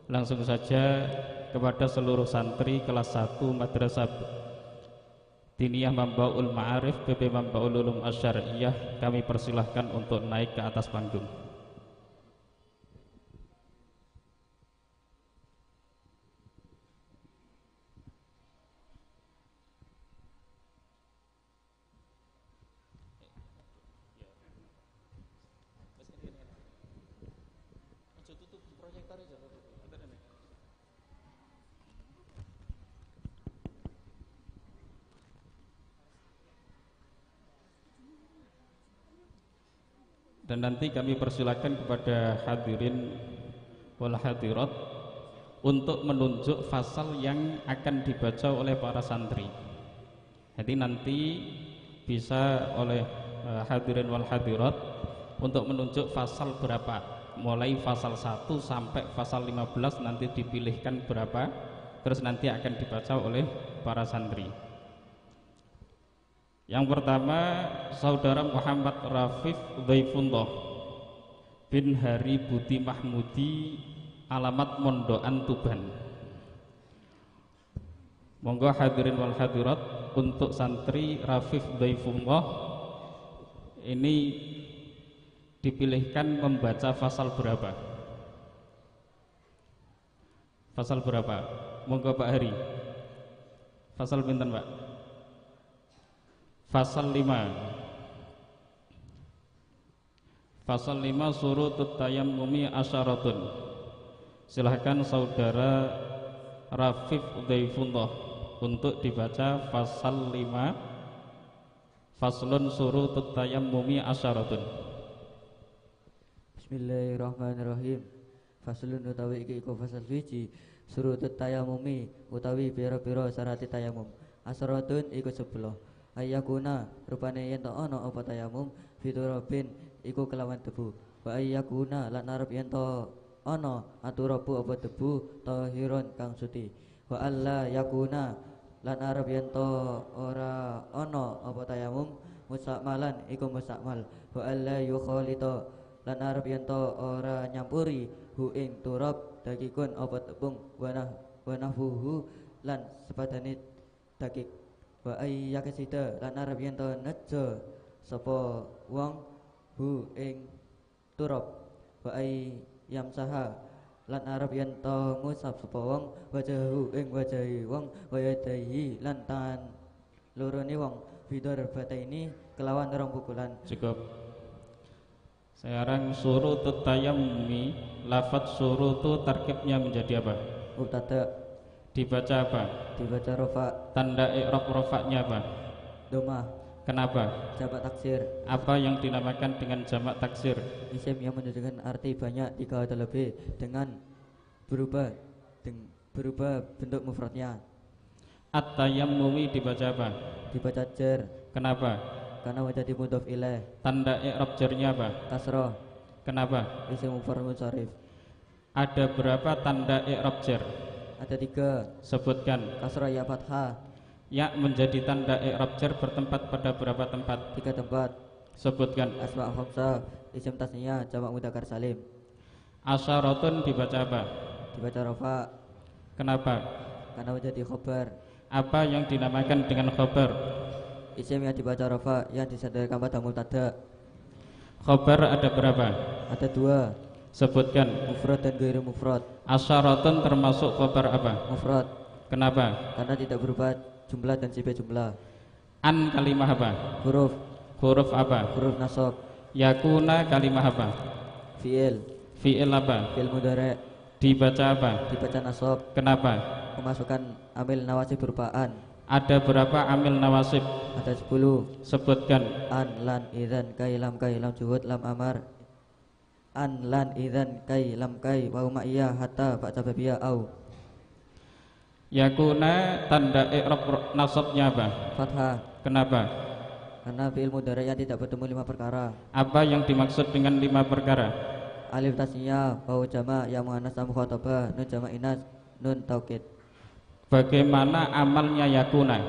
Langsung saja kepada seluruh santri kelas 1 Madrasah Diniyah Mambaul Ma'arif PP Mambaul Ulum Asyariyah, kami persilahkan untuk naik ke atas panggung. Dan nanti kami persilakan kepada hadirin wal hadirat untuk menunjuk fasal yang akan dibaca oleh para santri. Jadi nanti bisa oleh hadirin wal hadirat untuk menunjuk fasal berapa, mulai fasal 1 sampai fasal 15 nanti dipilihkan berapa, terus nanti akan dibaca oleh para santri. Yang pertama, Saudara Muhammad Rafif Dhaifullah bin Hari Budi Mahmudi, alamat Mondokan Tuban. Monggo hadirin wal hadirat, untuk santri Rafif Dhaifullah ini dipilihkan membaca fasal berapa? Fasal berapa? Monggo Pak Hari. Fasal pinten, Pak? Fasal 5. Fasal 5 surutut tayammumi asyaratun. Silahkan saudara Rafif Dhaifullah untuk dibaca fasal 5. Faslun surutut tayammumi asyaratun. Bismillahirrahmanirrahim. Faslun utawi iki iku fasal suci surutut tayammumi utawi pira-pira syarat tayammum. Asyaratun iku 10. Ayyakuna rupane yen to ana apa tayamum fiturabin iku kelawan debu. Wa ayyakuna lan arep yen to ana aturabu apa debu tahiron kang suci. Wa alla yakuna lan arep yen to ora ana apa tayamum musakmalan iku musakmal. Wa alla yukhalita lan arep yen to ora nyampuri hu ing turab dakikun apa tepung wa nahfuhu lan sepadane dakik. Wa ayyakasida lan arep yen to nejo sapa wong hu ing turab. Wa ayyamsaha lan arep yen to ngusap sapa wong wajahu ing wajahi wong wa yadaihi lan tan lorone wong bidar bataini kelawan rong pukulan. Cukup. Sekarang surutut tayammumi, lafadz surutu tarkibnya menjadi apa? Mubtada. Dibaca apa? Dibaca rofa. Tanda i'rab rofa'nya apa? Domah. Kenapa? Jamak taksir. Apa yang dinamakan dengan jamak taksir? Isim yang menunjukkan arti banyak 3 atau lebih dengan berubah bentuk mufradnya. At-tayammumi dibaca apa? Dibaca jar. Kenapa? Karena menjadi mudhof ilaih. Tanda i'rab jarnya apa? Kasrah. Kenapa? Isim mufrad munsharif. Ada berapa tanda i'rab jar? Ada 3. Sebutkan. Kasrah ya fathah. Ya menjadi tanda i'rab jar bertempat pada berapa tempat? 3 tempat. Sebutkan. Asma' khamsah, isim tasniyah, jamak mudzakkar salim. Asyaratun dibaca apa? Dibaca rofa. Kenapa? Karena menjadi khobar. Apa yang dinamakan dengan khobar? Isim yang dibaca rofa yang disandarkan pada mubtada. Khobar ada berapa? Ada 2. Sebutkan. Mufrad dan ghairu mufrad. Asyaratun termasuk khobar apa? Mufrad. Kenapa? Karena tidak berubah jumlah dan sifat jumlah. An kalimah apa? Huruf. Huruf apa? Huruf nasab. Yakuna kalimah apa? Fi'il. Fi'il apa? Fi'il mudhari'. Dibaca apa? Dibaca nasab. Kenapa? Memasukkan amil nawasib berupa an. Ada berapa amil nawasib? Ada 10. Sebutkan. An, lan, idzan, kai, lam, juhud, lam, amar. An, lan, idzan, kai, lam, wa ma'iyah, hatta, ba'da babiyah, au. Yakuna tanda i'rab nasabnya apa? Fathah. Kenapa? Karena fi'il mudhari' yang tidak bertemu 5 perkara. Apa yang dimaksud dengan 5 perkara? Alif tasniyah, wawu jama', ya muannas mukhatabah, nun jama' inas, nun taukid. Bagaimana amalnya yakuna?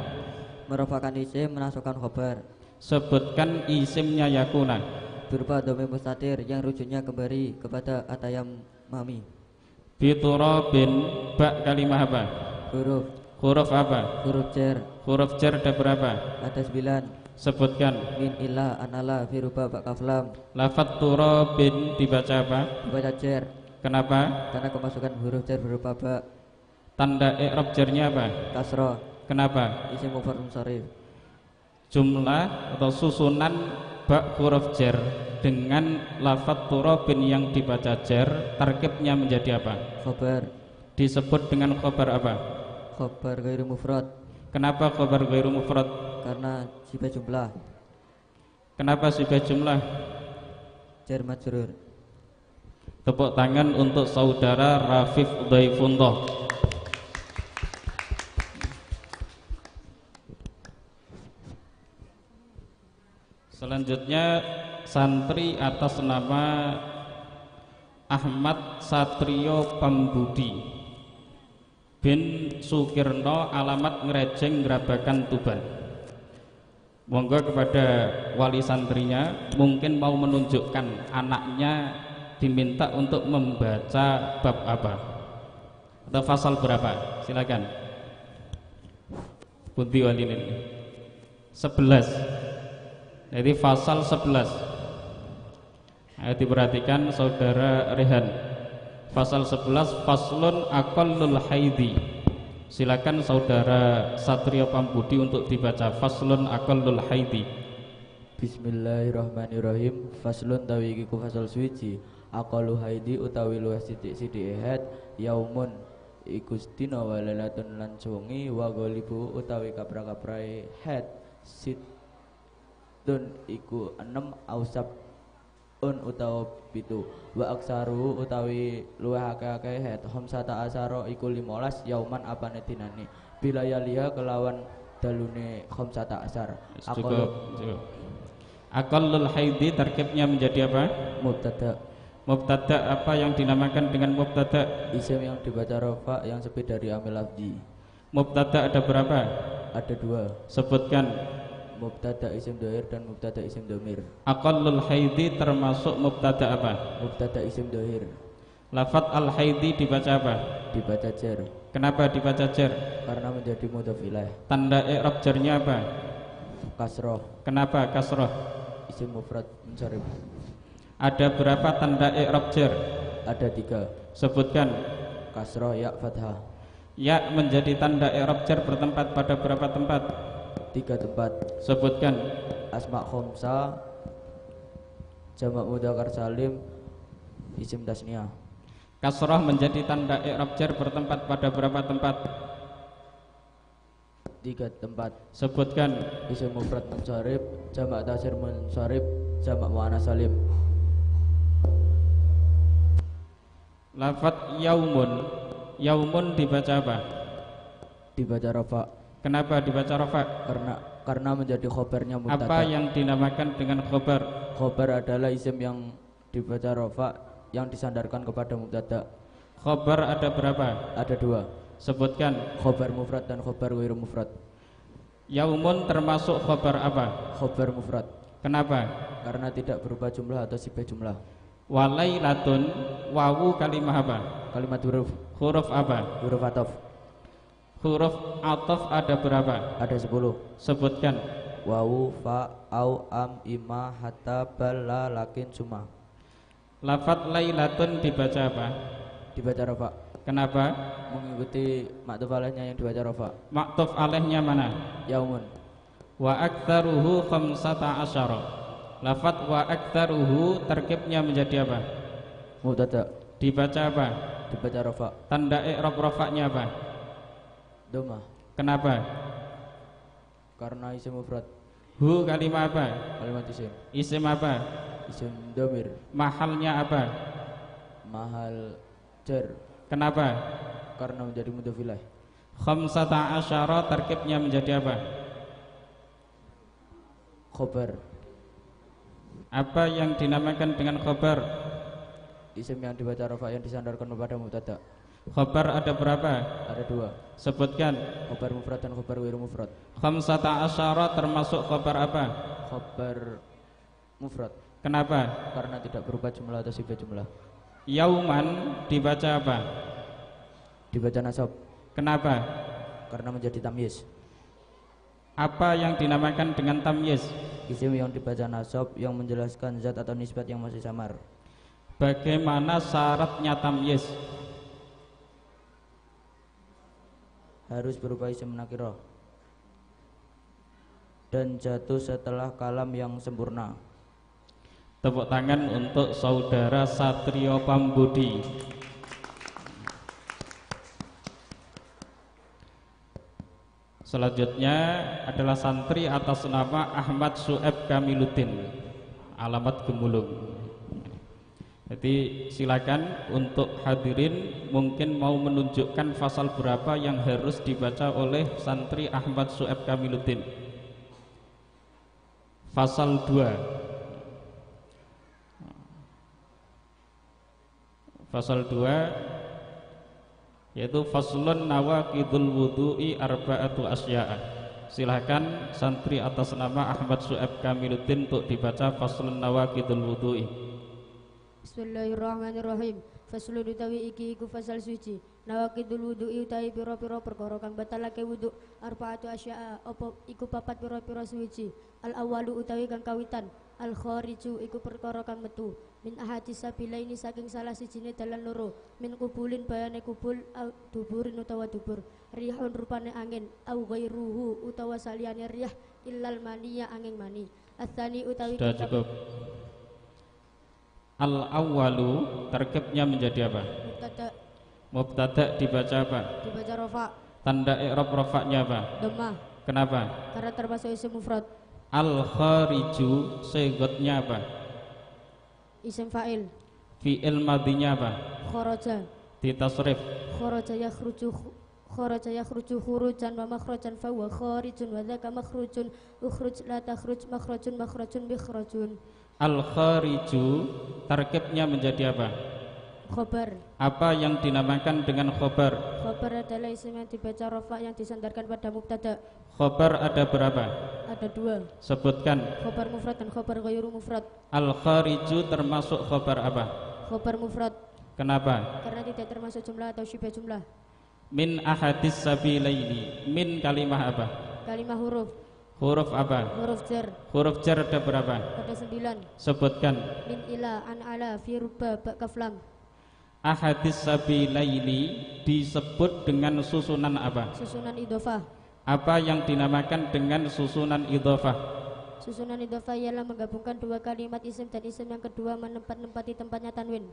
Merupakan isim menasukkan khobar. Sebutkan isimnya yakuna. Berupa dhamir mustatir yang rujuknya kembali kepada atayam mami. Biturabin, ba kalimah apa? Huruf. Huruf apa? Huruf jar. Huruf jar ada berapa? Ada 9. Sebutkan. Min ilah anala firuba bak kaflam. Lafat turabin dibaca apa? Dibaca jar. Kenapa? Karena kemasukan huruf jar berupa ba. Tanda i'rab jarnya apa? Kasroh. Kenapa? Isim mufrad munsharif. Jumlah atau susunan ba huruf jar dengan lafat turabin yang dibaca jar, tarkibnya menjadi apa? Khobar. Disebut dengan khobar apa? Khobar ghairu mufrad. Kenapa khobar ghairu mufrad? Karena sifat jumlah. Kenapa sifat jumlah? Jar majrur. Tepuk tangan untuk saudara Rafif Udaifuntoh. Selanjutnya santri atas nama Ahmad Satrio Pambudi bin Sukirno, alamat Ngerejeng, Grabagan, Tuban. Monggo kepada wali santrinya, mungkin mau menunjukkan anaknya diminta untuk membaca bab apa atau fasal berapa. Silakan. Budi wali ini 11. Jadi fasal 11. Ayo diperhatikan saudara Rehan. Fasal 11, faslun aqallul haidi. Silakan saudara Satrio Pambudi untuk dibaca faslun aqallul haidi. Bismillahirrahmanirrahim. Faslun tawi iki ku fasal suci. Aqallu haidi utawi luwih sithik-sithik haid yaumun iku dina wa lailatun lan wengi wa ghalibu utawi kapra-kaprae haid situn iku 6 ausab utawa 7 wa aksaru utawi luwih akeh-akeh haid khamsata asara iku 15 yauman apane dinane bila yaliha kelawan dalune khamsata asar. Aqallul haidi tarkibnya menjadi apa? Mubtada. Mubtada apa yang dinamakan dengan mubtada? Isim yang dibaca rafa yang sepi dari amil lafzi. Mubtada ada berapa? Ada 2. Sebutkan. Mubtada isim dohir dan mubtada isim domir. Aqallul haidi termasuk mubtada apa? Mubtada isim dohir. Lafat al haidi dibaca apa? Dibaca jar. Kenapa dibaca jar? Karena menjadi mudhof ilaih. Tanda i'rab jarnya apa? Kasroh. Kenapa kasroh? Isim mufrad munsharif. Ada berapa tanda i'rab jar? Ada 3. Sebutkan. Kasroh, ya, fathah. Ya menjadi tanda i'rab jar bertempat pada berapa tempat? 3 tempat. Sebutkan. Asma khomsa, jamak mudzakkar salim, isim tasniyah. Kasroh menjadi tanda i'rab jar bertempat pada berapa tempat? 3 tempat. Sebutkan. Isim mufrad munsharif, jamak taksir munsharif, jamak muannats salim. Lafat yaumun. Yaumun dibaca apa? Dibaca rafa. Kenapa dibaca rafa? Karena menjadi khobarnya mubtada. Apa yang dinamakan dengan khobar? Khobar adalah isim yang dibaca rafa yang disandarkan kepada mubtada. Khobar ada berapa? Ada 2. Sebutkan. Khobar mufrad dan khobar ghairu mufrad. Yaumun termasuk khobar apa? Khobar mufrad. Kenapa? Karena tidak berupa jumlah atau sifat jumlah. Walailatun, wawu kalimah apa? Kalimat huruf. Huruf apa? Huruf atof. Huruf atof ada berapa? Ada 10. Sebutkan. Wawu, fa, au, am, ima, hatta, bal, la, lakin, suma. Lafat lailatun dibaca apa? Dibaca rafa. Kenapa? Mengikuti maktuf alaihnya yang dibaca rafa. Maktuf alaihnya mana? Yaumun. Wa aktsaruhu khamsata asyara. Lafat wa aktsaruhu terkibnya menjadi apa? Mubtada. Dibaca apa? Dibaca rafa. Tanda i'rab rafa'nya apa? Doma. Kenapa? Karena isim mufrad. Hu kalimah apa? Kalimat isim. Isim apa? Isim domir. Mahalnya apa? Mahal jar. Kenapa? Karena menjadi mudhof ilaih. Khamsata asyara terkibnya menjadi apa? Khobar. Apa yang dinamakan dengan khobar? Isim yang dibaca rafa yang disandarkan kepada mubtada. Khobar ada berapa? Ada 2. Sebutkan. Khobar mufrad dan khobar ghairu mufrad. Khamsata asyara termasuk khobar apa? Khobar mufrad. Kenapa? Karena tidak berupa jumlah atau sifat jumlah. Yauman dibaca apa? Dibaca nasab. Kenapa? Karena menjadi tamyiz. Apa yang dinamakan dengan tamyiz? Isim yang dibaca nasab yang menjelaskan zat atau nisbat yang masih samar. Bagaimana syaratnya tamyiz? Harus berupa isim nakirah dan jatuh setelah kalam yang sempurna. Tepuk tangan untuk saudara Satrio Pambudi. Selanjutnya adalah santri atas nama Ahmad Su'eb Kamiluddin, alamat Gemulung. Jadi silakan untuk hadirin mungkin mau menunjukkan fasal berapa yang harus dibaca oleh santri Ahmad Su'eb Kamiluddin. Fasal 2. Fasal 2 yaitu faslun nawaqidul wudu'i arba'atu asya'a. Silahkan santri atas nama Ahmad Su'eb Kamiluddin untuk dibaca faslun nawaqidul wudu'i. Bismillahirrahmanirrahim. Faslun utawi iki iku fasal suci. Nawaqidul wudu'i utawi pira-pira perkara kang batalake wudu arba'atu asya'a apa iku papat pira-pira suci. Al awwalu utawi kang kawitan, al khariju iku perkara kang metu min ahadis sabilaini saking salah sijine dalan loro, min kubulin bayane kubul au duburin utawa dubur, rihun rupane angin au ghairuhu utawa saliyane riyah illal maniya angin mani. Atsani utawi sudah cukup. Al awwalu tarkibnya menjadi apa? mubtada. Mubtada dibaca apa? Dibaca rafa. Tanda i'rab rafa'nya apa? Dhammah. Kenapa? Karena termasuk isim mufrad. Al khariju sigotnya apa? Isim fa'il. Fi'il madinya apa? Kharaja. Ditasrif. Kharaja yakhruju khurujan wa makhrajan fa huwa kharijun wa dzaka makhrujun ukhruj la takhruj makhrajun bikhrajun. Al khariju tarkibnya menjadi apa? Khobar. Apa yang dinamakan dengan khobar? Khobar adalah isim yang dibaca rafa yang disandarkan pada mubtada. Khobar ada berapa? Ada dua. Sebutkan. Khobar mufrad dan khobar ghairu mufrad. Al khariju termasuk khobar apa? Khobar mufrad. Kenapa? Karena tidak termasuk jumlah atau syibah jumlah. Min ahadis sabilaini. Min kalimah apa? Kalimah huruf. Huruf apa? Huruf jar. Huruf jar ada berapa? Ada 9. Sebutkan. Min ila an ala fi rubba ba kaf lam. Ahadis sabilaini disebut dengan susunan apa? Susunan idhofah. Apa yang dinamakan dengan susunan idhofah? Susunan idhofah ialah menggabungkan dua kalimat isim dan isim yang kedua menempati tempatnya tanwin.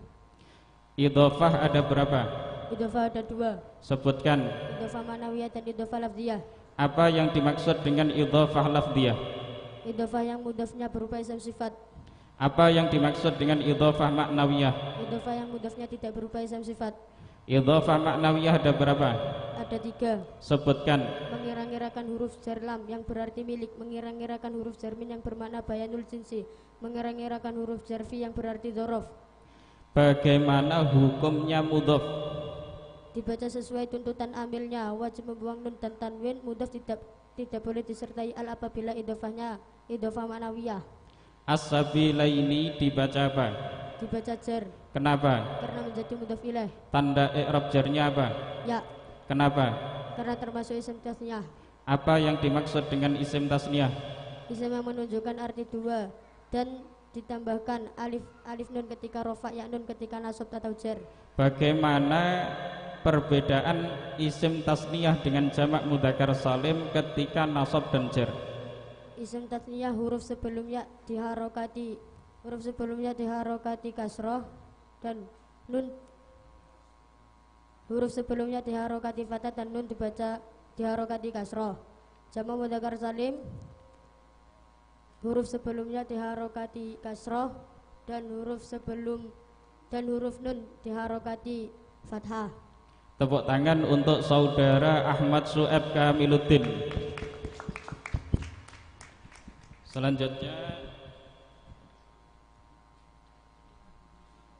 Idhofah ada berapa? Idhofah ada dua. Sebutkan. Idhofah manawiyah dan idhofah lafdiyah. Apa yang dimaksud dengan idhofah lafdiyah? Idhofah yang mudhafnya berupa isim sifat. Apa yang dimaksud dengan idhofah maknawiyah? Idhofah yang mudhafnya tidak berupa isim sifat. Idhofah maknawiyah ada berapa? Ada 3. Sebutkan. Mengira-ngirakan huruf jar lam yang berarti milik, mengira-ngirakan huruf jar min yang bermakna bayanul jinsi, mengira-ngirakan huruf jar fi yang berarti dzaraf. Bagaimana hukumnya mudhof? Dibaca sesuai tuntutan amilnya, wajib membuang nun dan tanwin. Mudhaf tidak boleh disertai al apabila idhofahnya idhofah manawiyah. As-sabilaini dibaca apa? Dibaca jar. Kenapa? Karena menjadi mudhaf ilaih. Tanda i'rab jarnya apa? Ya. Kenapa? Karena termasuk isim tasniyah. Apa yang dimaksud dengan isim tasniyah? Isim yang menunjukkan arti dua dan ditambahkan alif nun ketika rofa, ya nun ketika nasab atau jar. Bagaimana perbedaan isim tasniyah dengan jamak mudzakkar salim ketika nasab dan jar? Isim tasniyah huruf sebelumnya diharokati kasroh dan nun, huruf sebelumnya diharokati fathah dan nun dibaca diharokati kasroh. Jamak mudzakkar salim huruf sebelumnya diharokati kasroh dan huruf nun diharokati fathah. Tepuk tangan untuk saudara Ahmad Su'eb Kamiluddin. Selanjutnya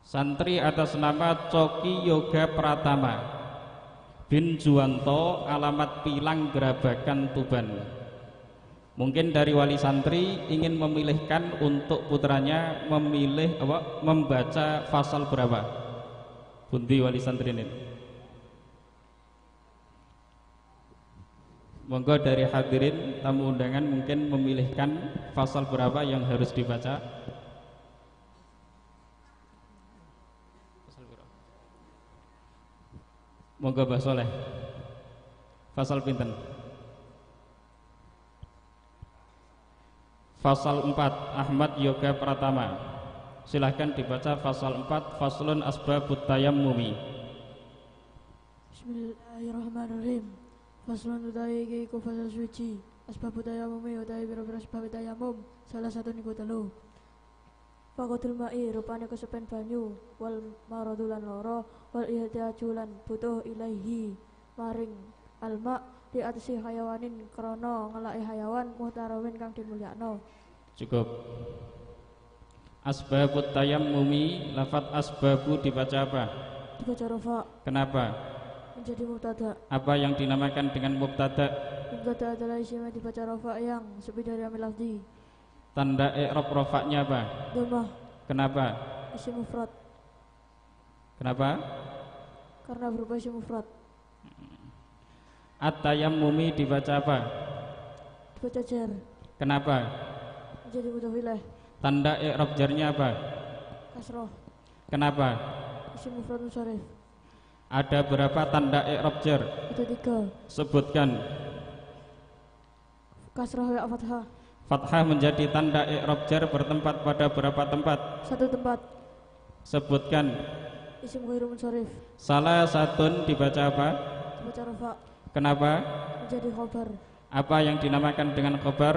santri atas nama Coki Yoga Pratama bin Juwanto, alamat Pilang, Gerabakan, Tuban. Mungkin dari wali santri ingin memilihkan untuk putranya membaca fasal berapa? Bundi wali santri ini. Monggo dari hadirin tamu undangan mungkin memilihkan fasal berapa yang harus dibaca. Monggo Mbah Soleh. Fasal pinten? Fasal 4 Ahmad Yoga Pratama. Silahkan dibaca fasal 4 Faslun Asbabut Tayammumi. Bismillahirrahmanirrahim. Faslun utawi iki iku fasal suci. Asbabut tayammumi utawi pira-pira sebab tayammum salah satu niku telu. Faqatul ma'i rupane kesepen banyu wal maradulan loro wal ihtiajulan butuh ilaihi maring alma di atasi hayawanin krana ngelake hayawan muhtarawin kang dimulyakno. Cukup. Asbabut tayammumi lafat asbabu dibaca apa? Dibaca rafa. Kenapa? Menjadi mubtada. Apa yang dinamakan dengan mubtada? Mubtada adalah isim yang dibaca rafa yang sepi dari amil lafzi. Tanda i'rab rafa'nya apa? Dhammah. Kenapa? Isim mufrad. Kenapa? Karena berupa isim mufrad. At-tayammumi dibaca apa? Dibaca jar. Kenapa? Menjadi mudhof ilaih. Tanda i'rab jarnya apa? Kasroh. Kenapa? Isim mufrad munsharif. Ada berapa tanda i'rab jar? Itu 3. Sebutkan. Kasroh wa fathah. Fathah menjadi tanda i'rab jar bertempat pada berapa tempat? 1 tempat. Sebutkan. Isim ghairu munsharif. Salah satun dibaca apa? Dibaca rafa. Kenapa? Menjadi khobar. Apa yang dinamakan dengan khobar?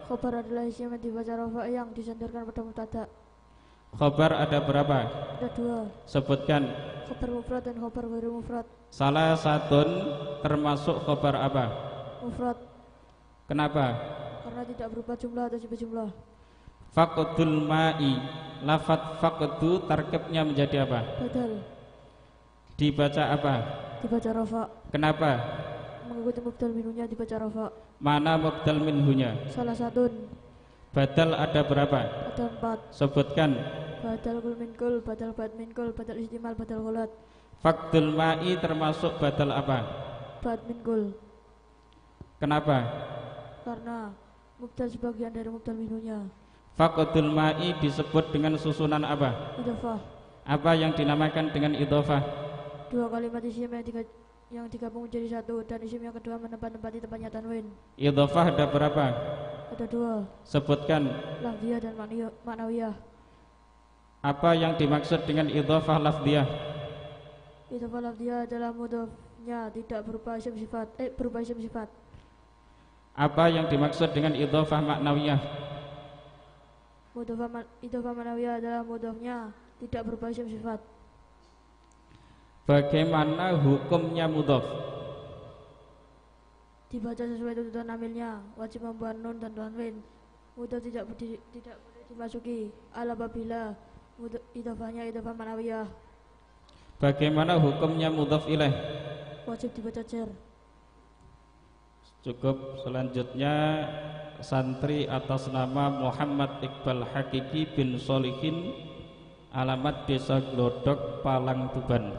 Khobar adalah isim yang dibaca rafa yang disandarkan pada mubtada. Khobar ada berapa? Ada 2. Sebutkan. Khobar mufrad dan khobar ghairu mufrad. Salah satun termasuk khobar apa? Mufrad. Kenapa? Karena tidak berupa jumlah atau sifat jumlah. Faqdul ma'i. Lafat faqdu tarkibnya menjadi apa? Badal. Dibaca apa? Dibaca rafa. Kenapa? Mengikuti mubdal minunya dibaca rafa. Mana mubdal minhunya? Salah satu. Badal ada berapa? Ada 4. Sebutkan. Badal kul min kul, badal bad min kul, badal istimal, badal ghulat. Faqdul ma'i termasuk badal apa? Bad min kul. Kenapa? Karena mubdal sebagian dari mubdal minunya. Faqdul ma'i disebut dengan susunan apa? Idhofah. Apa yang dinamakan dengan idhofah? 2 kalimat isim yang digabung menjadi 1 dan isim yang kedua menempati tempatnya tanwin. Idhofah ada berapa? Ada 2. Sebutkan. Lafziyah dan ma'nawiyah. Apa yang dimaksud dengan idhofah lafziyah? Idhofah lafziyah adalah mudhofnya tidak berupa isim sifat, berupa isim sifat. Apa yang dimaksud dengan idhofah maknawiyah? Idhofah ma'nawiyah adalah mudhofnya tidak berupa isim sifat. Bagaimana hukumnya mudhof? Dibaca sesuai tuntutan amilnya, wajib membuat nun dan tanwin. Mudhof tidak boleh dimasuki apabila idhofahnya idhofah ma'nawiyah. Bagaimana hukumnya mudhof ilaih? Wajib dibaca jar. Cukup. Selanjutnya santri atas nama Muhammad Iqbal Hakiki bin Solihin, alamat Desa Glodok, Palang, Tuban.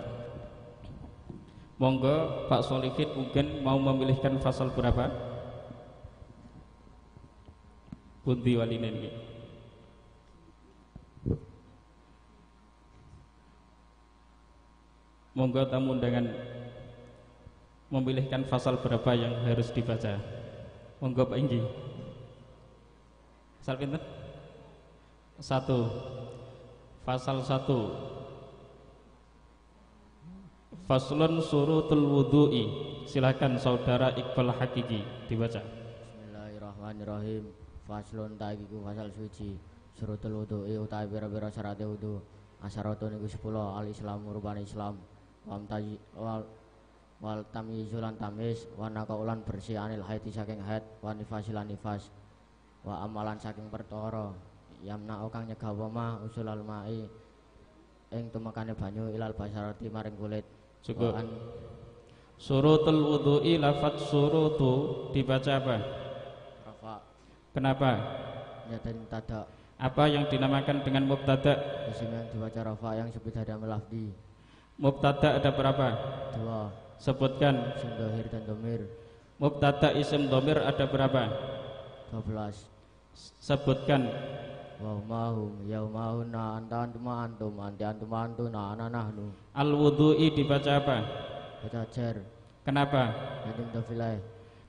Monggo Pak Solihin mungkin mau memilihkan fasal berapa? Pundi waline niki? Monggo tamu undangan memilihkan fasal berapa yang harus dibaca. Monggo Pak Inggi. Fasal pinten? 1. Fasal 1. Faslun surutul wudu'i. Silakan saudara Iqbal Hakiki dibaca. Bismillahirrahmanirrahim. Faslun ta'iku fasal suci. Surutul wudu'i utawi pira-pira syarat wudu. Asyaratun iku 10. Al-Islam rupane Islam. Wal tamyizulan tamis wa naqaulan bersih anil haiti saking haid wa nifasilan nifas wa amalan saking perkara yamna kang nyegah ma usulal mai ing tumekane banyu ilal basarati maring kulit. Cukup. Surutul wudu'i lafaz surutu dibaca apa? Rafa. Kenapa? Nyatain tada. Apa yang dinamakan dengan mubtada? Isim yang dibaca rafa yang sebut dari lafzi. Mubtada ada berapa? 2. Sebutkan. Isim dohir dan domir. Mubtada isim dhamir ada berapa? 12. Sebutkan. Wa mahum yaumahuna anta antum anti antum antuna ana nahnu. Al wudu'i dibaca apa? Baca jar. Kenapa? Nanti mutafilai.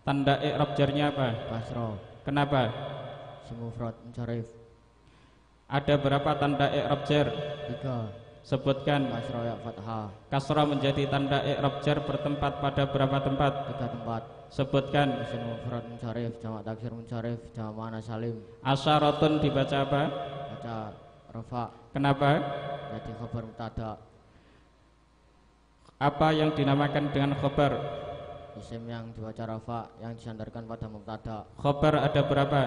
Tanda i'rab jarnya apa? Kasro. Kenapa? Semufrad munsharif. Ada berapa tanda i'rab jar? 3. Sebutkan. Kasro ya fathah. Kasrah menjadi tanda i'rab jar bertempat pada berapa tempat? 3 tempat. Sebutkan. Isim mufrad munsharif, jamak taksir munsharif, jamak muannas salim. Asyaratun dibaca apa? Baca rafa. Kenapa? Jadi khabar mubtada. Apa yang dinamakan dengan khobar? Isim yang dibaca rafa yang disandarkan pada mubtada. Khobar ada berapa?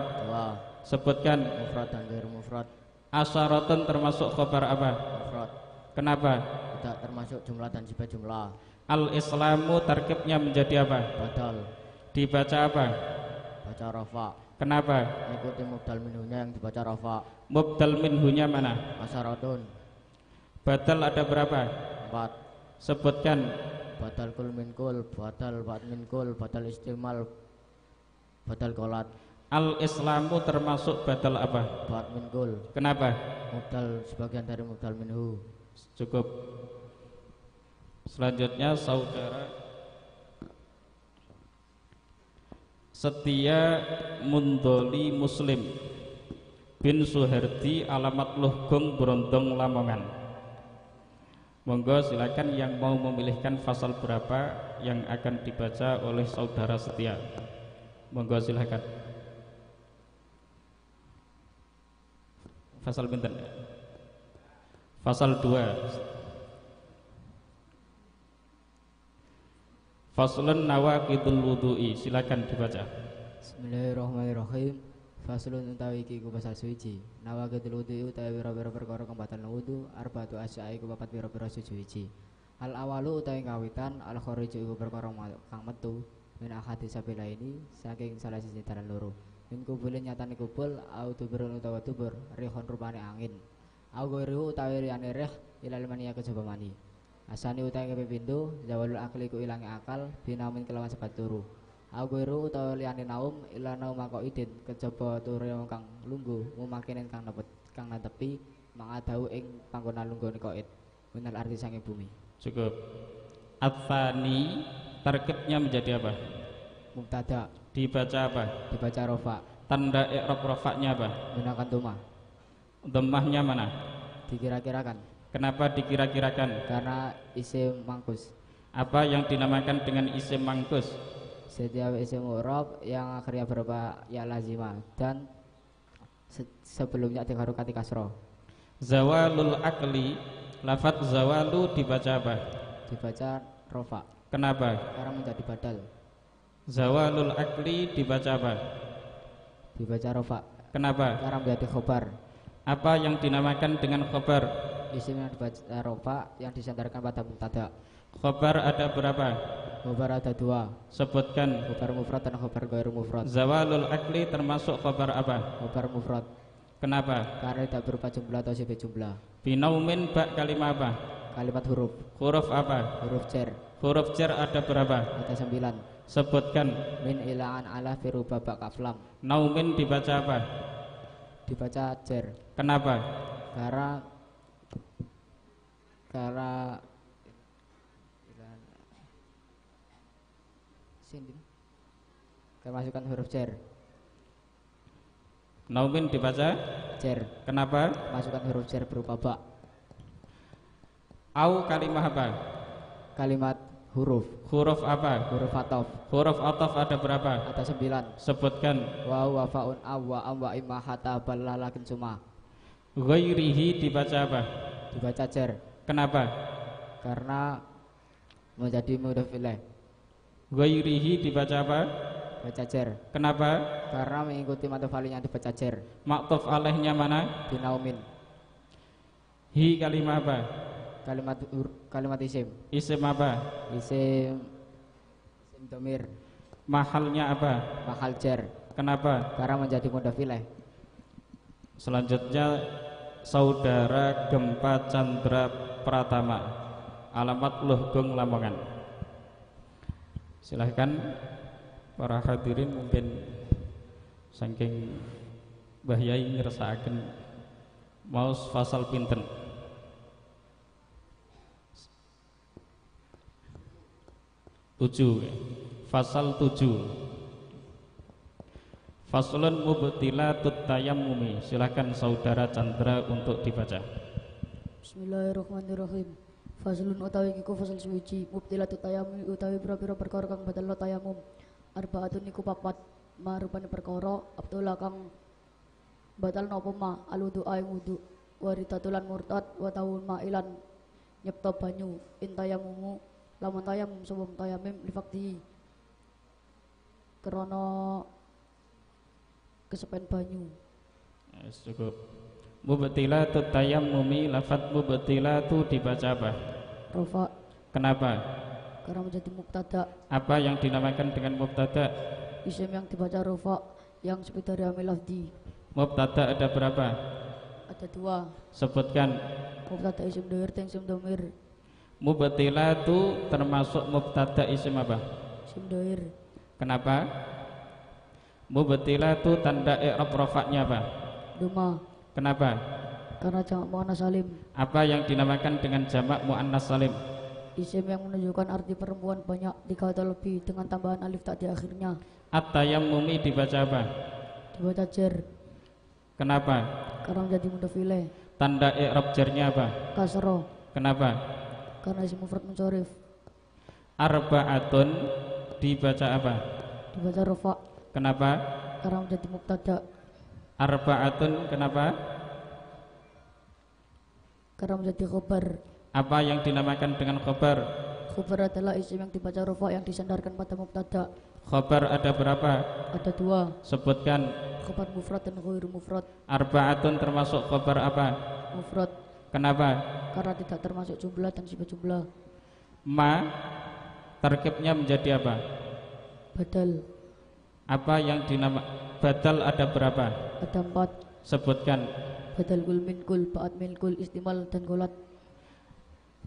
2. Sebutkan. Mufrad dan ghairu mufrad. Asyaratun termasuk khobar apa? Mufrad. Kenapa? Tidak termasuk jumlah dan sifat jumlah. Al-Islamu tarkibnya menjadi apa? Badal. Dibaca apa? Baca rafa. Kenapa? Mengikuti mubdal minhunya yang dibaca rafa. Mubdal minhunya mana? Asyaratun. Badal ada berapa? 4. Sebutkan. Badal kul min kul, badal ba'd min kul, badal istimal, badal kolat. Al-Islamu termasuk badal apa? Ba'd min kul. Kenapa? Mubdal sebagian dari mubdal minhu. Cukup. Selanjutnya saudara Setia Mundoli Muslim bin Suherdi, alamat Luhgung, Brondong, Lamongan. Monggo silakan yang mau memilihkan pasal berapa yang akan dibaca oleh saudara Setia. Monggo silakan. Pasal pinten? Pasal 2. Faslun nawaqidul wudu'i, silakan dibaca. Bismillahirrahmanirrahim. Faslun utawi iki iku pasal suci. Nawaqidul wudu'i utawi pira-pira perkara kang batal wudu, arba'atu asya'i iku papat pira-pira suci. Al awalu utawi kawitan, al khariju iku perkara kang metu min ahadi sabila ini saking salah siji dalan loro. Min kubulin nyatane kubul, au tuburun utawa tubur, rihon rupane angin. Au ghairihu utawi liyane rih ilal mani kejaba mani. Asani utawi kepindho zawalul akli ku ilange akal binamin kelawan sebat turu. Aguiru utawa liyane naum ila naum maqaidin kejaba turu kang lungguh mumakinen kang netepi mangadau ing panggonan lunggone qaid minal arti sange bumi. Cukup. Atsani tarkibnya menjadi apa? Mubtada. Dibaca apa? Dibaca rafa. Tanda i'rab rafa'nya apa? Gunakan dhamma. Dhammahnya mana? Dikira-kirakan. Kenapa dikira-kirakan? Karena isim mangkus. Apa yang dinamakan dengan isim mangkus? Setiap isim mu'rab yang akhirnya berupa ya lazimah dan sebelumnya diharokati kasroh. Zawalul akli, lafadz zawalu dibaca apa? Dibaca rofa. Kenapa? Karena menjadi badal. Zawalul akli dibaca apa? Dibaca rofa. Kenapa? Karena menjadi khobar. Apa yang dinamakan dengan khobar? Isim yang dibaca rofa yang disandarkan pada mubtada. Khobar ada berapa? Khobar ada 2. Sebutkan. Khobar mufrad dan khobar ghairu mufrad. Zawalul akli termasuk khobar apa? Khobar mufrad. Kenapa? Karena tidak berupa jumlah atau sifat jumlah. Binaumin bak kalimat apa? Kalimat huruf. Huruf apa? Huruf jar. Huruf jar ada berapa? Ada 9. Sebutkan. Min ilaan ala firuba bak kaflam. Naumin dibaca apa? Dibaca jar. Kenapa? Karena kemasukan huruf jar. Naumin dibaca Jar. kenapa? Masukkan huruf jar berupa ba. Au kalimah apa? Kalimat huruf. Huruf apa? Huruf atof. Huruf ataf ada berapa? Ada 9. Sebutkan. Wa wa faun aw wa am wa imma hatta balalakin suma. Ghairihi dibaca apa? Dibaca jar. Kenapa? Karena menjadi mudhof ilaih. Ghairihi dibaca apa? Baca jar. Kenapa? Karena mengikuti matof alih yang dibaca jar. Maktuf alaihnya mana? Binaumin. Hi kalimah apa? Kalimat isim. Isim apa? Isim domir. Mahalnya apa? Mahal jar. Kenapa? Karena menjadi mudhof ilaih. Selanjutnya Saudara Gempa Chandra Pratama, alamat Luhgung, Lamongan. Silahkan para hadirin mungkin saking Mbah Yai ngersakaken maos fasal pinten. Fasal 7. Faslun mubtilatut tayammumi. Silakan saudara Chandra untuk dibaca. Bismillahirrahmanirrahim. Faslun utawi iku fasal suci mubtilatut tayammum utawi pira-pira perkara kang batal tayammum. Arbaatun iku papat marupane perkara abdullah kang batal napa ma aludu aing wudu waritatulan murtad wa tawun ma'ilan nyepta banyu intayamumu lamun tayamum sebelum tayamim lifakti krana kesepen banyu. Cukup. Mubtilatut tayammumi, lafaz mubtilatu dibaca apa? Rafa. Kenapa? Karena menjadi mubtada. Apa yang dinamakan dengan mubtada? Isim yang dibaca rafa yang sebut dari amil lafzi. Mubtada ada berapa? Ada 2. Sebutkan. Mubtada isim dhamir dan isim dhamir. Mubtilatu termasuk mubtada isim apa? Isim dhamir. Kenapa? Mubtilatu tanda i'rab rafa'nya apa? Duma. Kenapa? Karena jamak muannas salim. Apa yang dinamakan dengan jamak muannas salim? Isim yang menunjukkan arti perempuan banyak 3 atau lebih dengan tambahan alif tak di akhirnya. At-tayammumi dibaca apa? Dibaca jar. Kenapa? Karena menjadi mudhof ilaih. Tanda i'rab jarnya apa? Kasroh. Kenapa? Karena isim mufrad munsharif. Arba'atun dibaca apa? Dibaca rafa. Kenapa? Karena menjadi mubtada. Arba'atun kenapa? Karena menjadi khobar. Apa yang dinamakan dengan khobar? Khobar adalah isim yang dibaca rafa yang disandarkan pada mubtada. Khobar ada berapa? Ada 2. Sebutkan. Khobar mufrad dan ghairu mufrad. Arba'atun termasuk khobar apa? Mufrad. Kenapa? Karena tidak termasuk jumlah dan sifat jumlah. Ma tarkibnya menjadi apa? Badal. Apa yang badal ada berapa? Ada 4. Sebutkan. Badal kul min kul, ba'at min kul, istimal dan golat.